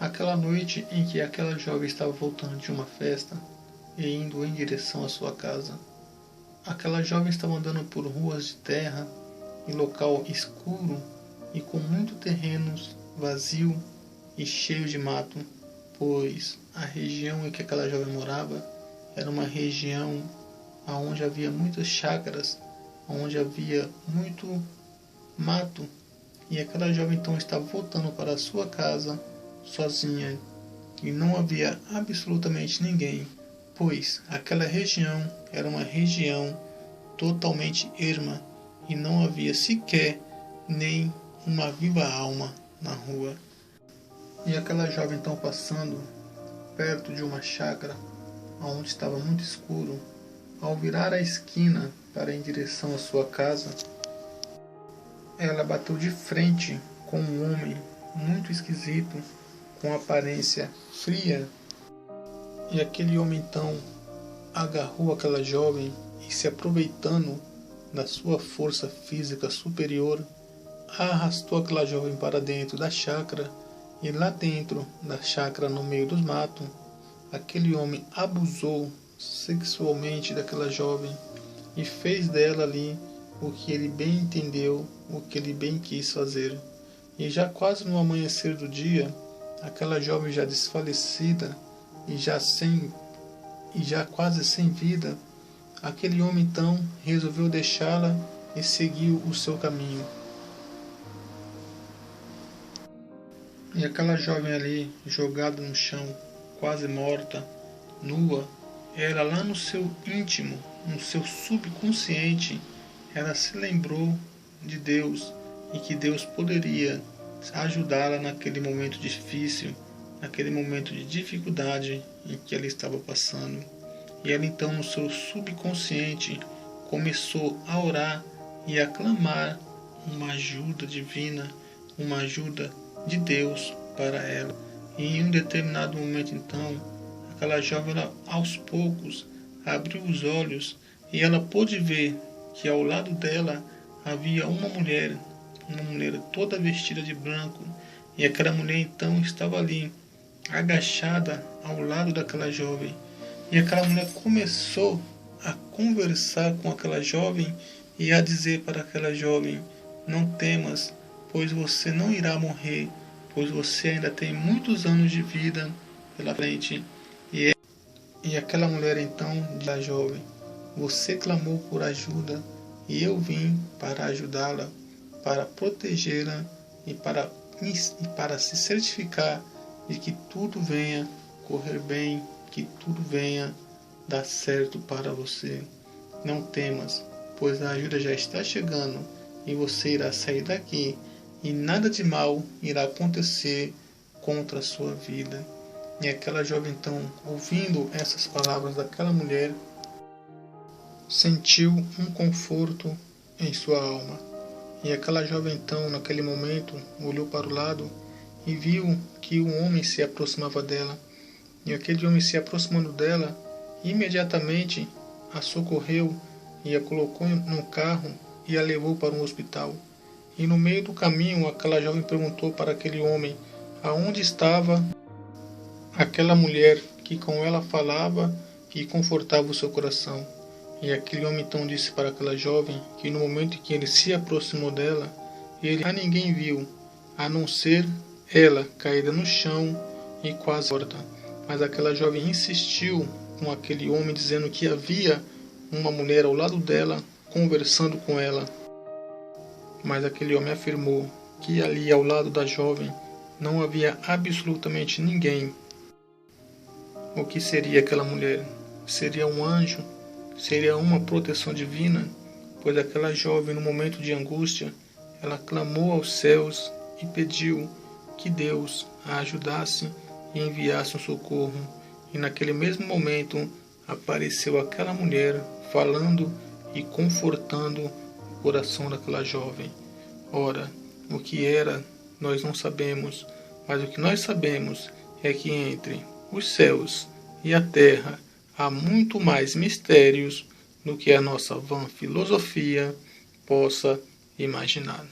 Aquela noite em que aquela jovem estava voltando de uma festa e indo em direção à sua casa. Aquela jovem estava andando por ruas de terra, em local escuro e com muito terrenos vazio e cheio de mato, pois a região em que aquela jovem morava era uma região onde havia muitas chácaras, onde havia muito mato, e aquela jovem então estava voltando para a sua casa sozinha e não havia absolutamente ninguém, pois aquela região era uma região totalmente erma e não havia sequer nem uma viva alma na rua. E aquela jovem então passando perto de uma chácara onde estava muito escuro, ao virar a esquina para ir em direção à sua casa, ela bateu de frente com um homem muito esquisito, com aparência fria. E aquele homem então agarrou aquela jovem e, se aproveitando da sua força física superior, arrastou aquela jovem para dentro da chácara. E lá dentro da chácara, no meio dos matos, aquele homem abusou sexualmente daquela jovem e fez dela ali o que ele bem entendeu, o que ele bem quis fazer. E já quase no amanhecer do dia, aquela jovem já desfalecida e já quase sem vida, aquele homem então resolveu deixá-la e seguiu o seu caminho. E aquela jovem ali, jogada no chão, quase morta, nua, ela lá no seu íntimo, no seu subconsciente, ela se lembrou de Deus e que Deus poderia ajudá-la naquele momento difícil, naquele momento de dificuldade em que ela estava passando. E ela então no seu subconsciente começou a orar e a clamar uma ajuda divina, uma ajuda de Deus para ela. E em um determinado momento então, aquela jovem ela, aos poucos abriu os olhos e ela pôde ver que ao lado dela havia uma mulher toda vestida de branco, e aquela mulher então estava ali, agachada ao lado daquela jovem. E aquela mulher começou a conversar com aquela jovem e a dizer para aquela jovem: não temas, pois você não irá morrer, pois você ainda tem muitos anos de vida pela frente. E aquela mulher então disse à jovem: você clamou por ajuda e eu vim para ajudá-la, para protegê-la e para se certificar de que tudo venha correr bem, que tudo venha dar certo para você. Não temas, pois a ajuda já está chegando e você irá sair daqui e nada de mal irá acontecer contra a sua vida. E aquela jovem então, ouvindo essas palavras daquela mulher, sentiu um conforto em sua alma. E aquela jovem então, naquele momento, olhou para o lado e viu que um homem se aproximava dela. E aquele homem se aproximando dela, imediatamente a socorreu e a colocou num carro e a levou para um hospital. E no meio do caminho, aquela jovem perguntou para aquele homem aonde estava aquela mulher que com ela falava e confortava o seu coração. E aquele homem então disse para aquela jovem que no momento em que ele se aproximou dela, ele a ninguém viu, a não ser ela caída no chão e quase morta. Mas aquela jovem insistiu com aquele homem, dizendo que havia uma mulher ao lado dela, conversando com ela. Mas aquele homem afirmou que ali ao lado da jovem não havia absolutamente ninguém. O que seria aquela mulher? Seria um anjo? Seria uma proteção divina? Pois aquela jovem, no momento de angústia, ela clamou aos céus e pediu que Deus a ajudasse e enviasse um socorro. E naquele mesmo momento apareceu aquela mulher falando e confortando o coração daquela jovem. Ora, o que era, nós não sabemos, mas o que nós sabemos é que entre os céus e a terra há muito mais mistérios do que a nossa vã filosofia possa imaginar.